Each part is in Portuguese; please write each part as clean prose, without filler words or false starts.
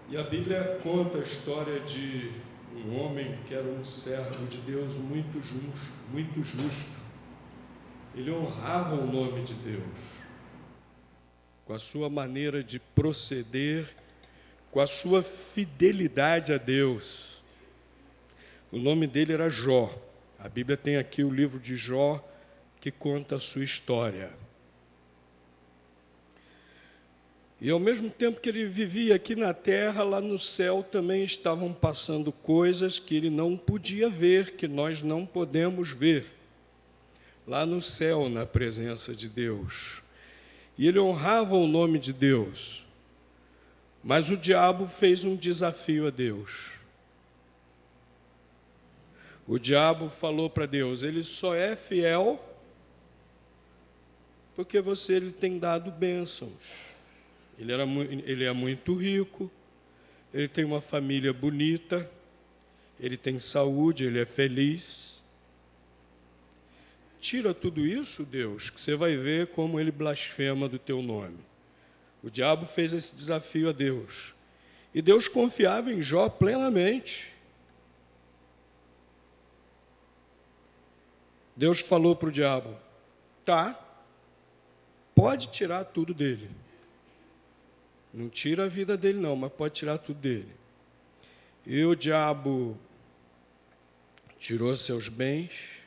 E a Bíblia conta a história de um homem que era um servo de Deus muito justo, muito justo. Ele honrava o nome de Deus, com a sua maneira de proceder, com a sua fidelidade a Deus. O nome dele era Jó. A Bíblia tem aqui o livro de Jó, que conta a sua história. E ao mesmo tempo que ele vivia aqui na terra, lá no céu também estavam passando coisas que ele não podia ver, que nós não podemos ver. Lá no céu, na presença de Deus. E ele honrava o nome de Deus. Mas o diabo fez um desafio a Deus. O diabo falou para Deus: ele só é fiel porque você lhe tem dado bênçãos. Ele é muito rico, ele tem uma família bonita, ele tem saúde, ele é feliz. Tira tudo isso, Deus, que você vai ver como ele blasfema do teu nome. O diabo fez esse desafio a Deus. E Deus confiava em Jó plenamente. Deus falou para o diabo: tá, pode tirar tudo dele. Não tira a vida dele não, mas pode tirar tudo dele. E o diabo tirou seus bens,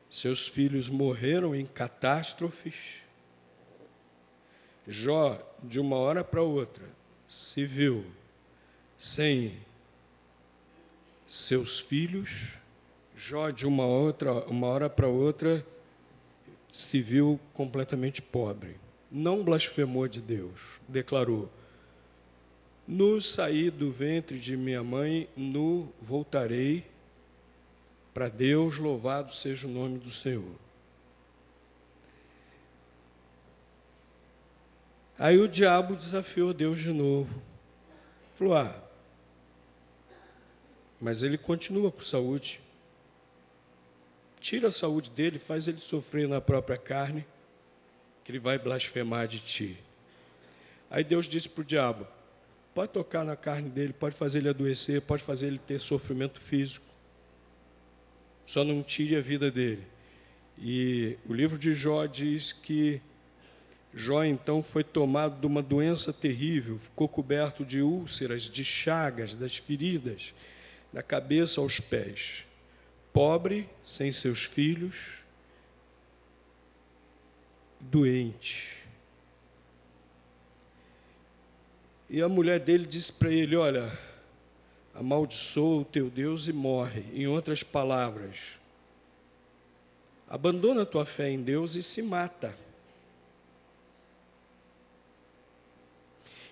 seus filhos morreram em catástrofes. Jó, de uma hora para outra, se viu sem seus filhos. Jó, de uma hora para outra, se viu completamente pobre. Não blasfemou de Deus, declarou: nu saí do ventre de minha mãe, nu voltarei, para Deus louvado seja o nome do Senhor. Aí o diabo desafiou Deus de novo. Falou: mas ele continua com saúde. Tira a saúde dele, faz ele sofrer na própria carne, que ele vai blasfemar de ti. Aí Deus disse para o diabo: pode tocar na carne dele, pode fazer ele adoecer, pode fazer ele ter sofrimento físico, só não tire a vida dele. E o livro de Jó diz que Jó então foi tomado de uma doença terrível, ficou coberto de úlceras, de chagas, das feridas, da cabeça aos pés, pobre, sem seus filhos, doente. E a mulher dele disse para ele: olha, amaldiçoa o teu Deus e morre. Em outras palavras, abandona a tua fé em Deus e se mata.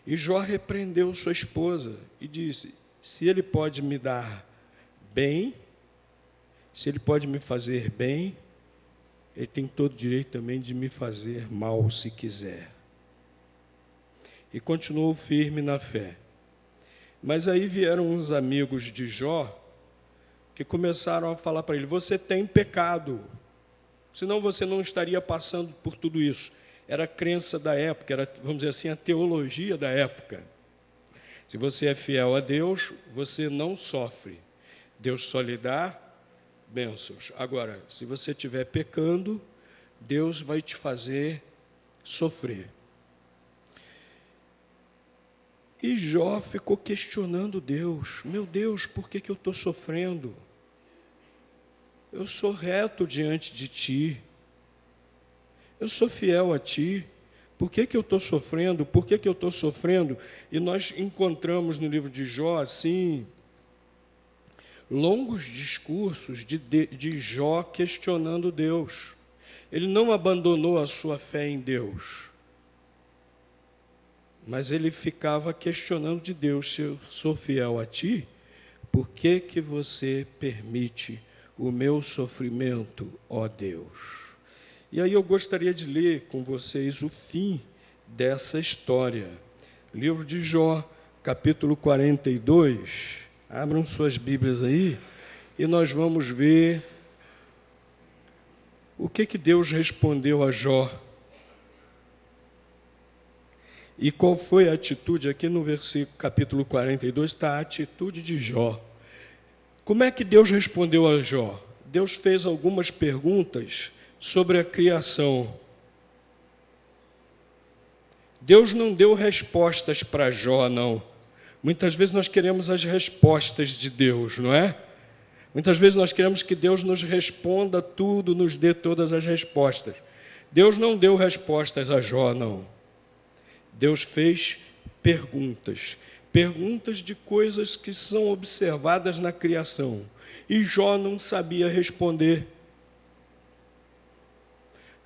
E Jó repreendeu sua esposa e disse: se ele pode me dar bem, se ele pode me fazer bem, ele tem todo o direito também de me fazer mal, se quiser. E continuou firme na fé. Mas aí vieram uns amigos de Jó, que começaram a falar para ele: você tem pecado, senão você não estaria passando por tudo isso. Era a crença da época, era, vamos dizer assim, a teologia da época. Se você é fiel a Deus, você não sofre. Deus só lhe dá bênçãos. Agora, se você estiver pecando, Deus vai te fazer sofrer. E Jó ficou questionando Deus: meu Deus, por que eu estou sofrendo? Eu sou reto diante de ti. Eu sou fiel a ti. Por que eu estou sofrendo? Por que eu estou sofrendo? E nós encontramos no livro de Jó, assim, longos discursos de Jó questionando Deus. Ele não abandonou a sua fé em Deus, mas ele ficava questionando de Deus: se eu sou fiel a ti, por que você permite o meu sofrimento, ó Deus? E aí eu gostaria de ler com vocês o fim dessa história. Livro de Jó, capítulo 42. Abram suas Bíblias aí e nós vamos ver o que Deus respondeu a Jó. E qual foi a atitude? Aqui no versículo, capítulo 42, está a atitude de Jó. Como é que Deus respondeu a Jó? Deus fez algumas perguntas sobre a criação. Deus não deu respostas para Jó, não. Muitas vezes nós queremos as respostas de Deus, não é? Muitas vezes nós queremos que Deus nos responda tudo, nos dê todas as respostas. Deus não deu respostas a Jó, não. Deus fez perguntas. Perguntas de coisas que são observadas na criação. E Jó não sabia responder.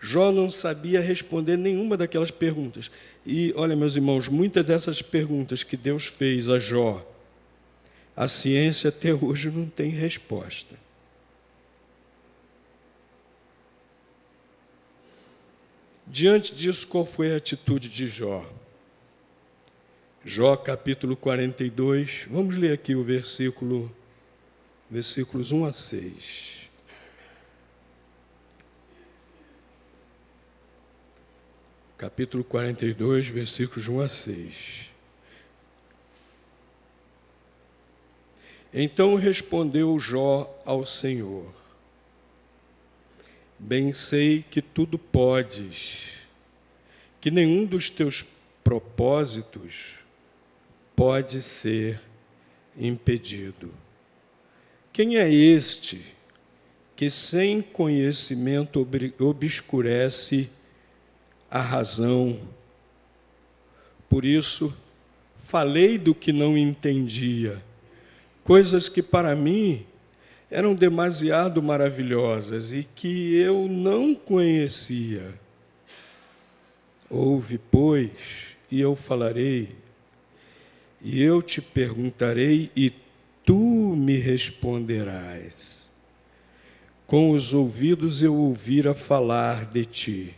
Jó não sabia responder nenhuma daquelas perguntas. E, olha, meus irmãos, muitas dessas perguntas que Deus fez a Jó, a ciência até hoje não tem resposta. Diante disso, qual foi a atitude de Jó? Jó, capítulo 42, vamos ler aqui o versículos 1 a 6. Capítulo 42, versículos 1 a 6. Então respondeu Jó ao Senhor: bem sei que tudo podes, que nenhum dos teus propósitos pode ser impedido. Quem é este que sem conhecimento obscurece a razão? Por isso, falei do que não entendia, coisas que para mim eram demasiado maravilhosas e que eu não conhecia. Ouve, pois, e eu falarei, e eu te perguntarei, e tu me responderás. Com os ouvidos eu ouvira falar de ti,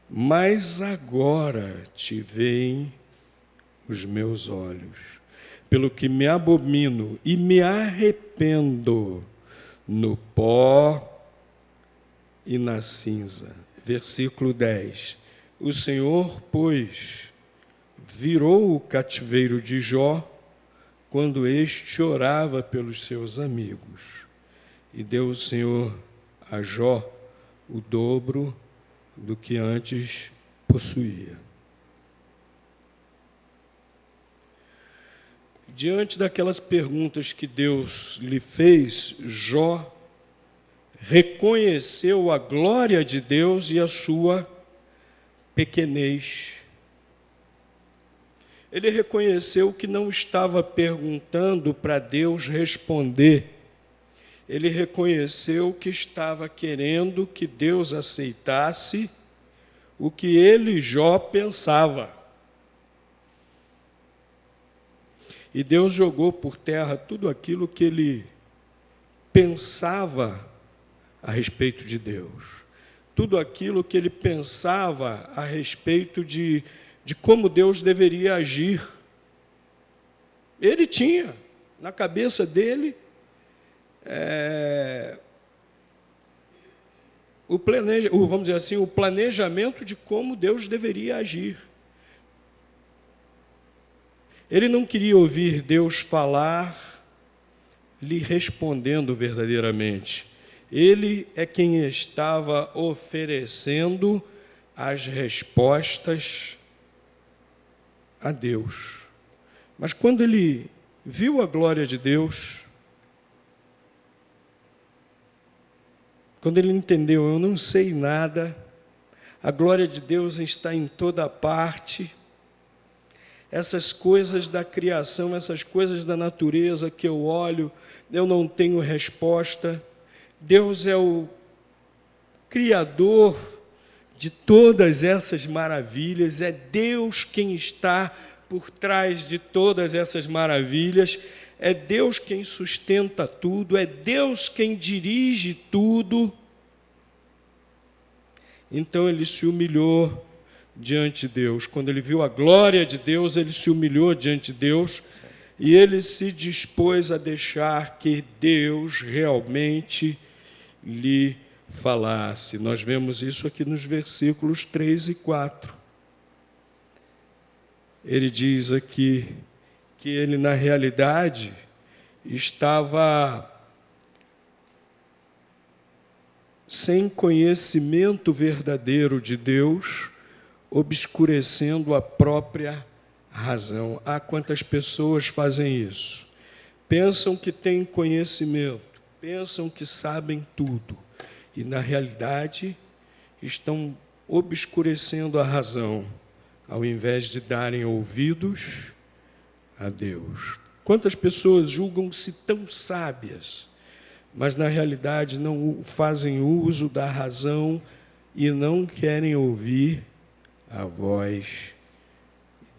mas agora te veem os meus olhos, pelo que me abomino e me arrependo no pó e na cinza. Versículo 10. O Senhor, pois, virou o cativeiro de Jó quando este orava pelos seus amigos. E deu o Senhor a Jó o dobro do que antes possuía. Diante daquelas perguntas que Deus lhe fez, Jó reconheceu a glória de Deus e a sua pequenez. Ele reconheceu que não estava perguntando para Deus responder. Ele reconheceu que estava querendo que Deus aceitasse o que ele, Jó, pensava. E Deus jogou por terra tudo aquilo que ele pensava a respeito de Deus. Tudo aquilo que ele pensava a respeito de como Deus deveria agir. Ele tinha na cabeça dele vamos dizer assim, o planejamento de como Deus deveria agir. Ele não queria ouvir Deus falar, lhe respondendo verdadeiramente. Ele é quem estava oferecendo as respostas a Deus. Mas quando ele viu a glória de Deus, quando ele entendeu, eu não sei nada, a glória de Deus está em toda parte, essas coisas da criação, essas coisas da natureza que eu olho, eu não tenho resposta. Deus é o Criador de todas essas maravilhas, é Deus quem está por trás de todas essas maravilhas, é Deus quem sustenta tudo, é Deus quem dirige tudo. Então ele se humilhou diante de Deus. Quando ele viu a glória de Deus, ele se humilhou diante de Deus e ele se dispôs a deixar que Deus realmente lhe falasse. Nós vemos isso aqui nos versículos 3 e 4. ele diz aqui que ele, na realidade, estava sem conhecimento verdadeiro de Deus, obscurecendo a própria razão. Ah, quantas pessoas fazem isso? Pensam que têm conhecimento, pensam que sabem tudo, e, na realidade, estão obscurecendo a razão, ao invés de darem ouvidos a Deus. Quantas pessoas julgam-se tão sábias, mas na realidade não fazem uso da razão e não querem ouvir a voz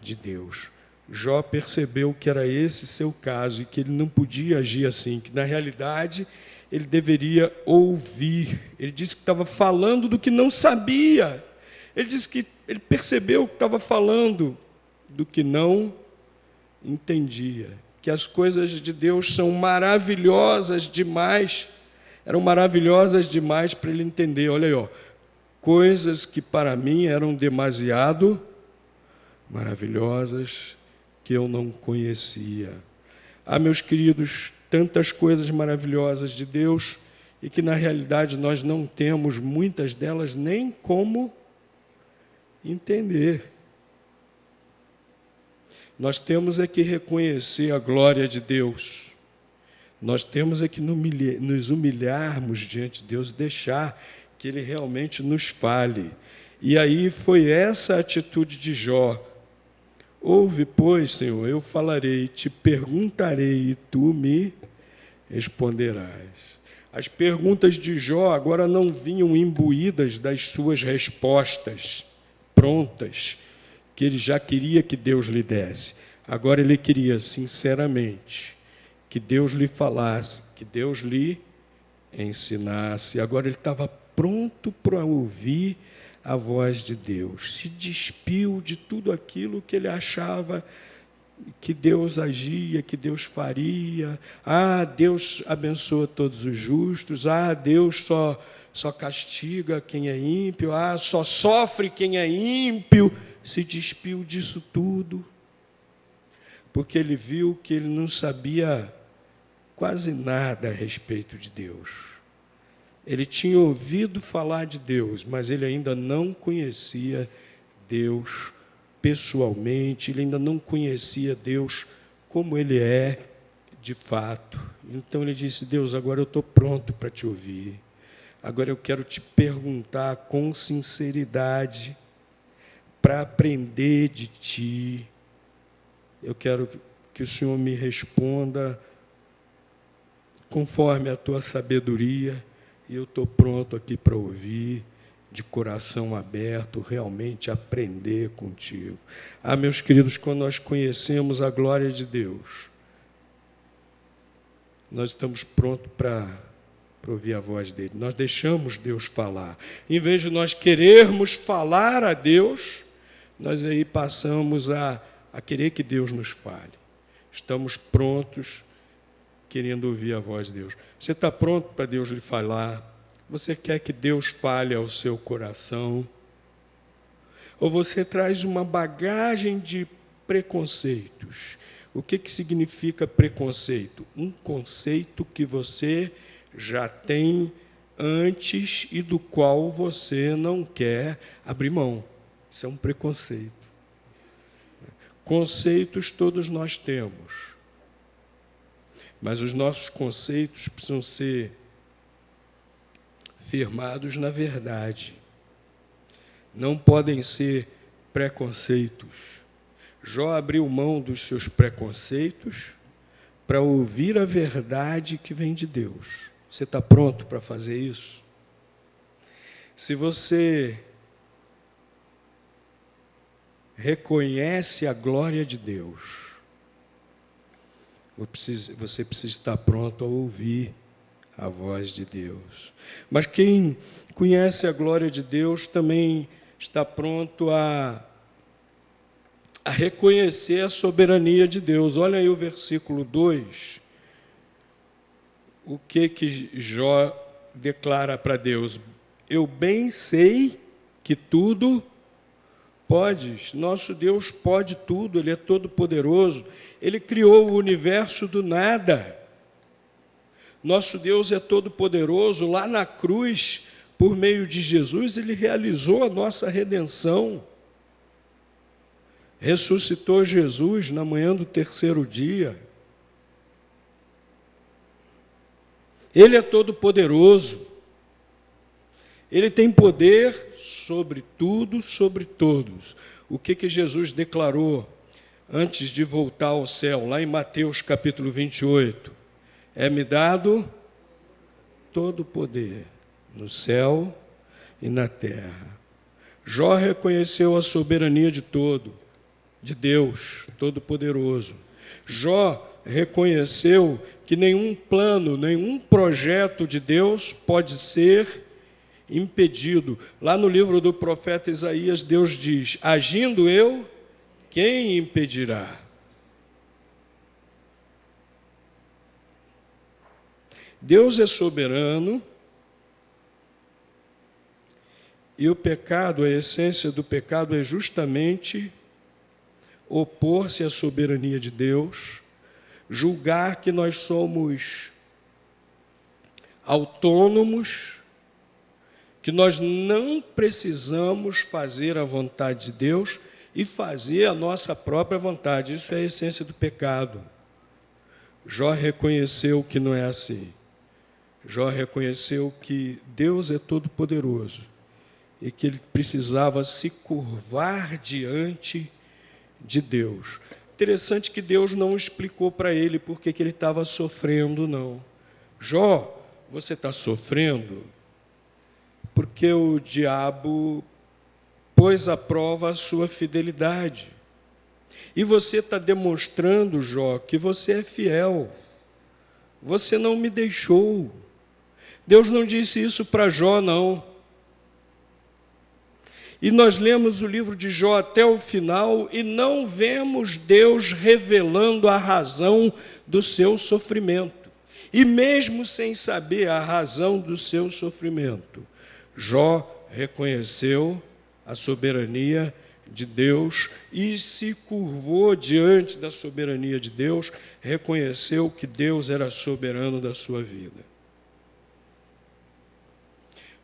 de Deus. Jó percebeu que era esse seu caso e que ele não podia agir assim, que na realidade ele deveria ouvir. Ele disse que estava falando do que não sabia. Ele disse que ele percebeu que estava falando do que não entendia, que as coisas de Deus são maravilhosas demais, eram maravilhosas demais para ele entender. Olha aí, ó, coisas que para mim eram demasiado maravilhosas que eu não conhecia. Ah, meus queridos, tantas coisas maravilhosas de Deus e que na realidade nós não temos muitas delas nem como entender. Nós temos é que reconhecer a glória de Deus. Nós temos é que nos humilharmos diante de Deus, deixar que Ele realmente nos fale. E aí foi essa a atitude de Jó. Ouve, pois, Senhor, eu falarei, te perguntarei e tu me responderás. As perguntas de Jó agora não vinham imbuídas das suas respostas prontas, que ele já queria que Deus lhe desse. Agora ele queria, sinceramente, que Deus lhe falasse, que Deus lhe ensinasse. Agora ele estava pronto para ouvir a voz de Deus. Se despiu de tudo aquilo que ele achava que Deus agia, que Deus faria. Ah, Deus abençoa todos os justos. Ah, Deus só castiga quem é ímpio. Ah, só sofre quem é ímpio. Se despiu disso tudo, porque ele viu que ele não sabia quase nada a respeito de Deus. Ele tinha ouvido falar de Deus, mas ele ainda não conhecia Deus pessoalmente, ele ainda não conhecia Deus como Ele é de fato. Então ele disse: Deus, agora eu estou pronto para te ouvir. Agora eu quero te perguntar com sinceridade, para aprender de Ti. Eu quero que o Senhor me responda conforme a Tua sabedoria, e eu estou pronto aqui para ouvir, de coração aberto, realmente aprender contigo. Ah, meus queridos, quando nós conhecemos a glória de Deus, nós estamos prontos para ouvir a voz dele. Nós deixamos Deus falar. Em vez de nós querermos falar a Deus, nós aí passamos a querer que Deus nos fale. Estamos prontos, querendo ouvir a voz de Deus. Você está pronto para Deus lhe falar? Você quer que Deus fale ao seu coração? Ou você traz uma bagagem de preconceitos? O que significa preconceito? Um conceito que você já tem antes e do qual você não quer abrir mão. Isso é um preconceito. Conceitos todos nós temos, mas os nossos conceitos precisam ser firmados na verdade. Não podem ser preconceitos. Jó abriu mão dos seus preconceitos para ouvir a verdade que vem de Deus. Você está pronto para fazer isso? Se você reconhece a glória de Deus, você precisa estar pronto a ouvir a voz de Deus. Mas quem conhece a glória de Deus também está pronto a reconhecer a soberania de Deus. Olha aí o versículo 2. O que Jó declara para Deus? Eu bem sei que tudo Podes. Nosso Deus pode tudo, Ele é todo-poderoso. Ele criou o universo do nada. Nosso Deus é todo-poderoso. Lá na cruz, por meio de Jesus, Ele realizou a nossa redenção. Ressuscitou Jesus na manhã do terceiro dia. Ele é todo-poderoso. Ele tem poder sobre tudo, sobre todos. O que Jesus declarou antes de voltar ao céu, lá em Mateus capítulo 28? É-me dado todo o poder, no céu e na terra. Jó reconheceu a soberania de Deus, Todo-Poderoso. Jó reconheceu que nenhum plano, nenhum projeto de Deus pode ser impedido. Lá no livro do profeta Isaías, Deus diz: agindo eu, quem impedirá? Deus é soberano e o pecado, a essência do pecado é justamente opor-se à soberania de Deus, julgar que nós somos autônomos, que nós não precisamos fazer a vontade de Deus e fazer a nossa própria vontade. Isso é a essência do pecado. Jó reconheceu que não é assim. Jó reconheceu que Deus é todo-poderoso e que ele precisava se curvar diante de Deus. Interessante que Deus não explicou para ele por que ele estava sofrendo, não. Jó, você está sofrendo porque o diabo pôs à prova a sua fidelidade. E você está demonstrando, Jó, que você é fiel. Você não me deixou. Deus não disse isso para Jó, não. E nós lemos o livro de Jó até o final e não vemos Deus revelando a razão do seu sofrimento. E mesmo sem saber a razão do seu sofrimento, Jó reconheceu a soberania de Deus e se curvou diante da soberania de Deus, reconheceu que Deus era soberano da sua vida.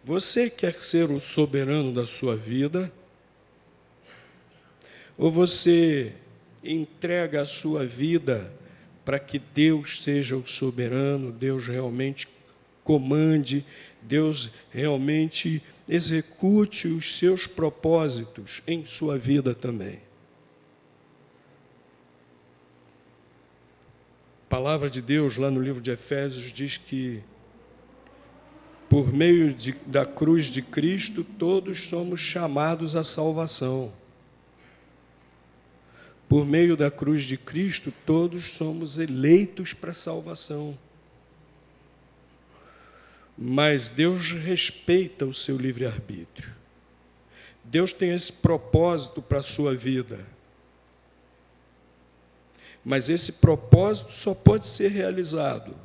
Você quer ser o soberano da sua vida? Ou você entrega a sua vida para que Deus seja o soberano, Deus realmente comande, Deus realmente execute os seus propósitos em sua vida também? A palavra de Deus, lá no livro de Efésios, diz que por meio da cruz de Cristo, todos somos chamados à salvação. Por meio da cruz de Cristo, todos somos eleitos para a salvação. Mas Deus respeita o seu livre-arbítrio. Deus tem esse propósito para a sua vida. Mas esse propósito só pode ser realizado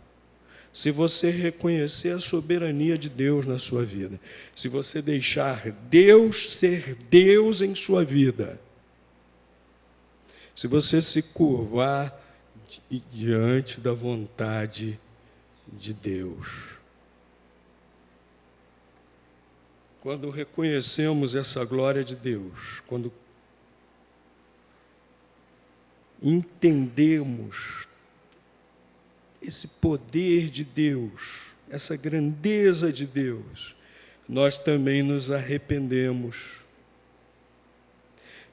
se você reconhecer a soberania de Deus na sua vida. Se você deixar Deus ser Deus em sua vida. Se você se curvar diante da vontade de Deus. Quando reconhecemos essa glória de Deus, quando entendemos esse poder de Deus, essa grandeza de Deus, nós também nos arrependemos.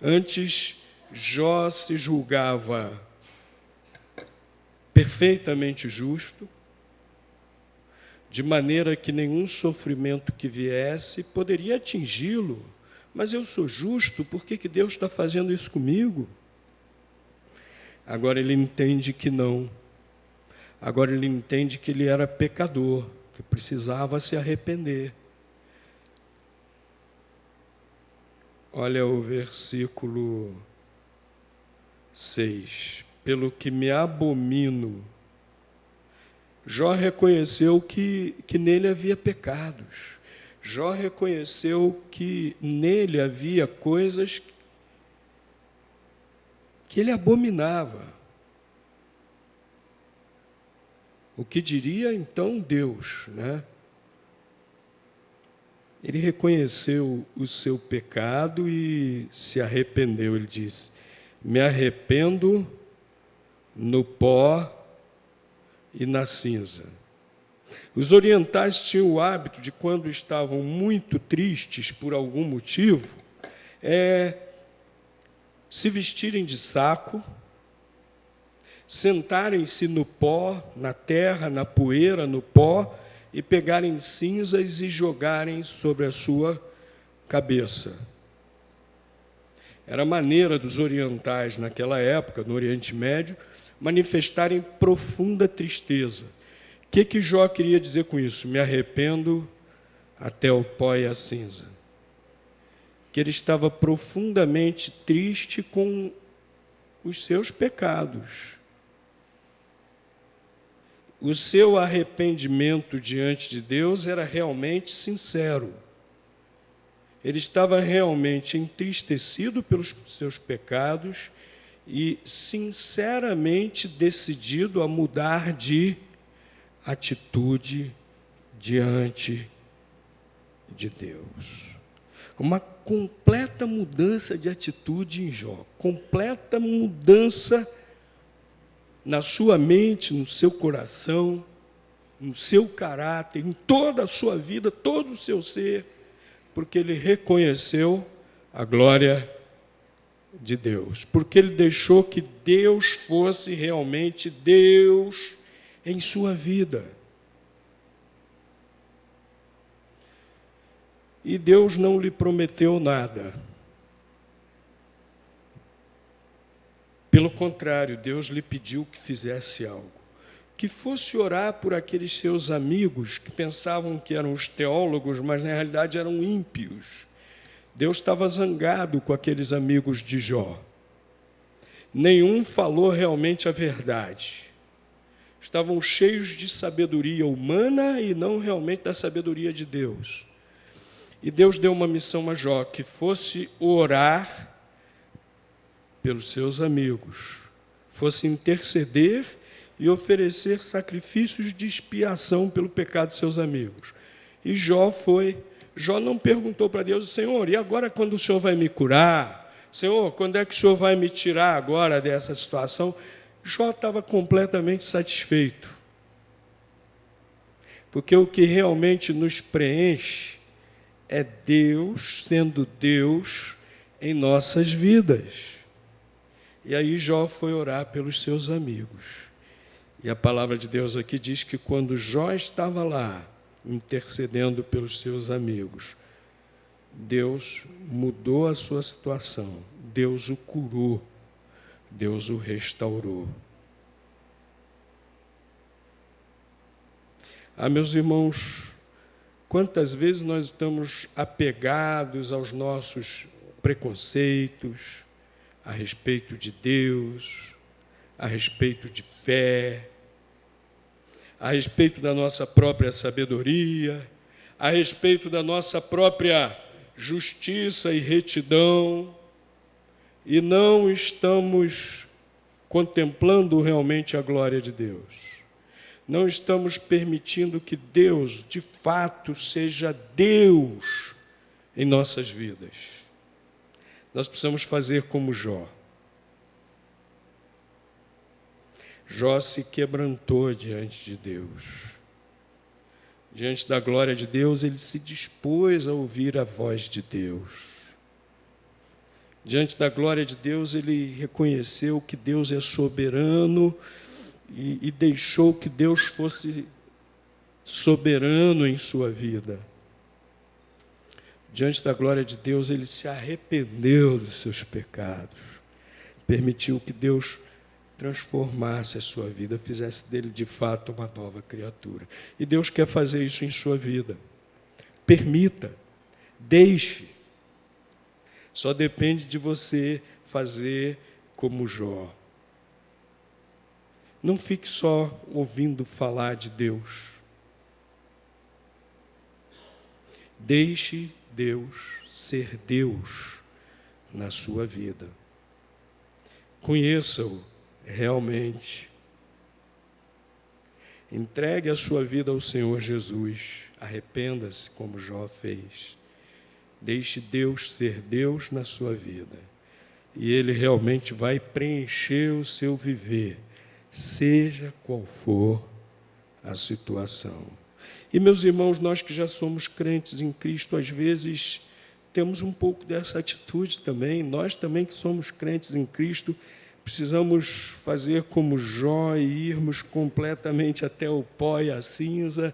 Antes, Jó se julgava perfeitamente justo, de maneira que nenhum sofrimento que viesse poderia atingi-lo. Mas eu sou justo, por que Deus está fazendo isso comigo? Agora ele entende que não. Agora ele entende que ele era pecador, que precisava se arrepender. Olha o versículo 6. Pelo que me abomino. Jó reconheceu que nele havia pecados. Jó reconheceu que nele havia coisas que ele abominava. O que diria então Deus, né? Ele reconheceu o seu pecado e se arrependeu. Ele disse: me arrependo no pó e na cinza. Os orientais tinham o hábito de, quando estavam muito tristes por algum motivo, se vestirem de saco, sentarem-se no pó, na terra, na poeira, no pó, e pegarem cinzas e jogarem sobre a sua cabeça. Era a maneira dos orientais, naquela época, no Oriente Médio, manifestarem profunda tristeza. O que Jó queria dizer com isso? Me arrependo até o pó e a cinza. Que ele estava profundamente triste com os seus pecados. O seu arrependimento diante de Deus era realmente sincero. Ele estava realmente entristecido pelos seus pecados e sinceramente decidido a mudar de atitude diante de Deus. Uma completa mudança de atitude em Jó, completa mudança na sua mente, no seu coração, no seu caráter, em toda a sua vida, todo o seu ser, porque ele reconheceu a glória de Deus, porque ele deixou que Deus fosse realmente Deus em sua vida. E Deus não lhe prometeu nada. Pelo contrário, Deus lhe pediu que fizesse algo. Que fosse orar por aqueles seus amigos que pensavam que eram os teólogos, mas na realidade eram ímpios. Deus estava zangado com aqueles amigos de Jó. Nenhum falou realmente a verdade. Estavam cheios de sabedoria humana e não realmente da sabedoria de Deus. E Deus deu uma missão a Jó, que fosse orar pelos seus amigos, fosse interceder e oferecer sacrifícios de expiação pelo pecado de seus amigos. E Jó não perguntou para Deus: Senhor, e agora quando o Senhor vai me curar? Senhor, quando é que o Senhor vai me tirar agora dessa situação? Jó estava completamente satisfeito. Porque o que realmente nos preenche é Deus sendo Deus em nossas vidas. E aí Jó foi orar pelos seus amigos. E a palavra de Deus aqui diz que quando Jó estava lá, intercedendo pelos seus amigos, Deus mudou a sua situação, Deus o curou, Deus o restaurou. Meus irmãos, quantas vezes nós estamos apegados aos nossos preconceitos, a respeito de Deus, a respeito de fé, a respeito da nossa própria sabedoria, a respeito da nossa própria justiça e retidão, e não estamos contemplando realmente a glória de Deus. Não estamos permitindo que Deus, de fato, seja Deus em nossas vidas. Nós precisamos fazer como Jó. Jó se quebrantou diante de Deus. Diante da glória de Deus, ele se dispôs a ouvir a voz de Deus. Diante da glória de Deus, ele reconheceu que Deus é soberano e deixou que Deus fosse soberano em sua vida. Diante da glória de Deus, ele se arrependeu dos seus pecados, permitiu que Deus transformasse a sua vida, fizesse dele de fato uma nova criatura. E Deus quer fazer isso em sua vida. Permita, deixe. Só depende de você fazer como Jó. Não fique só ouvindo falar de Deus. Deixe Deus ser Deus na sua vida. Conheça-o realmente. Entregue a sua vida ao Senhor Jesus. Arrependa-se como Jó fez. Deixe Deus ser Deus na sua vida. E Ele realmente vai preencher o seu viver, seja qual for a situação. E, meus irmãos, nós que já somos crentes em Cristo, às vezes temos um pouco dessa atitude também. Nós também que somos crentes em Cristo, precisamos fazer como Jó e irmos completamente até o pó e a cinza.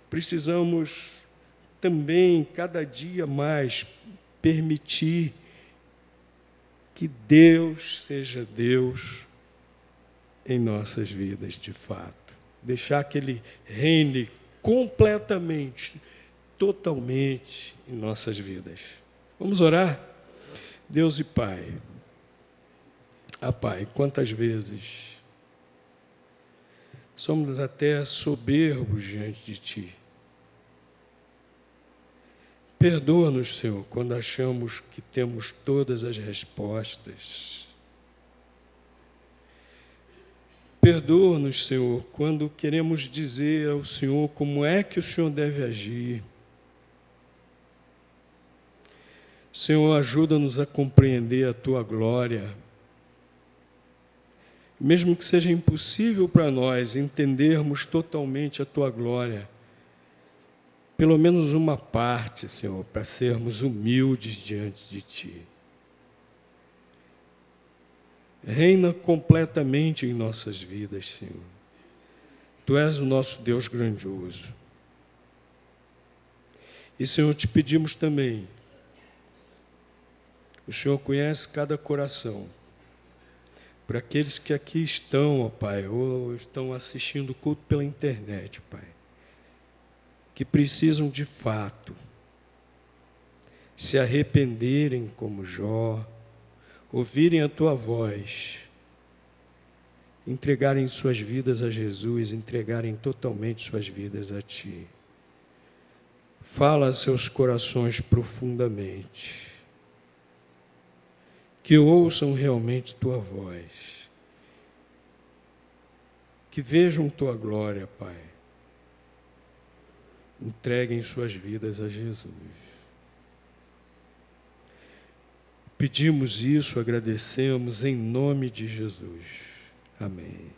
Precisamos também, cada dia mais, permitir que Deus seja Deus em nossas vidas, de fato. Deixar que Ele reine completamente, totalmente em nossas vidas. Vamos orar? Deus e Pai. Pai, quantas vezes somos até soberbos diante de Ti. Perdoa-nos, Senhor, quando achamos que temos todas as respostas. Perdoa-nos, Senhor, quando queremos dizer ao Senhor como é que o Senhor deve agir. Senhor, ajuda-nos a compreender a Tua glória. Mesmo que seja impossível para nós entendermos totalmente a Tua glória, pelo menos uma parte, Senhor, para sermos humildes diante de Ti. Reina completamente em nossas vidas, Senhor. Tu és o nosso Deus grandioso. E, Senhor, te pedimos também, o Senhor conhece cada coração. Para aqueles que aqui estão, ó Pai, ou estão assistindo o culto pela internet, Pai, que precisam de fato se arrependerem como Jó, ouvirem a Tua voz, entregarem suas vidas a Jesus, entregarem totalmente suas vidas a Ti. Fala a seus corações profundamente. Que ouçam realmente Tua voz, que vejam Tua glória, Pai. Entreguem suas vidas a Jesus. Pedimos isso, agradecemos em nome de Jesus. Amém.